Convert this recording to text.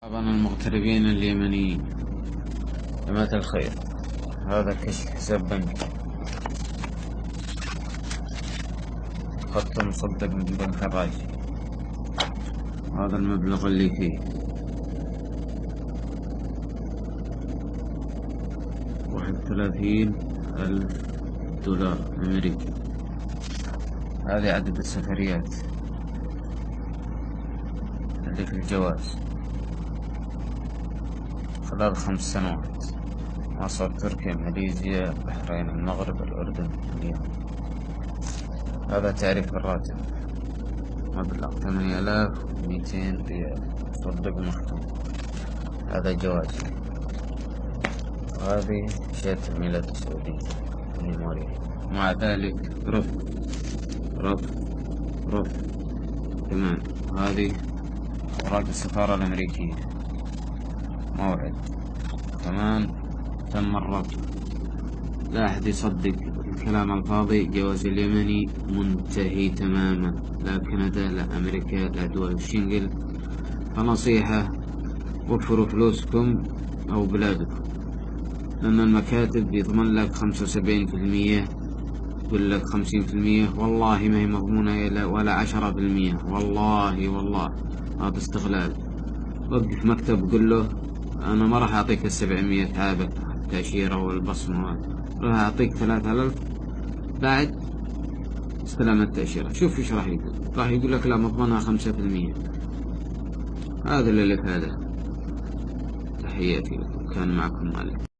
طبعا المغتربين اليمنيين، جماعة الخير، هذا كشف حساب بنك، خط مصدق من بنك الراجي. هذا المبلغ اللي فيه 31,000 دولار أمريكي. هذه عدد السفريات اللي في الجواز خلال 5 سنوات: مصر، تركيا، ماليزيا، البحرين، المغرب، الأردن، اليمن. هذا تعريف الراتب، مبلغ 8,200 ريال مصدق ومختوم. هذا جواز. وهذه شهادة الميلاد السعودية الميمورية. مع ذلك رفض تمام. هذه أوراق السفارة الأمريكية، موعد كمان تم الرفض. لا أحد يصدق الكلام الفاضي. جواز اليمني منتهي تماما، لا كندا لا أمريكا لا دول الشنغل. فنصيحة: وفروا فلوسكم أو بلادكم، لأن المكاتب يضمن لك 75%، يقول لك 50%، والله ما هي مضمونة ولا 10%. والله هذا استغلال. وقف مكتب قل له: أنا ما راح أعطيك 700 هذا التأشيرة والبصمة، راح أعطيك 3,000 بعد استلام التأشيرة. شوف إيش راح يقول لك: لا، مضمنها 5%. هذا اللي لك. هذا تحياتي لكم، كان معكم مالك.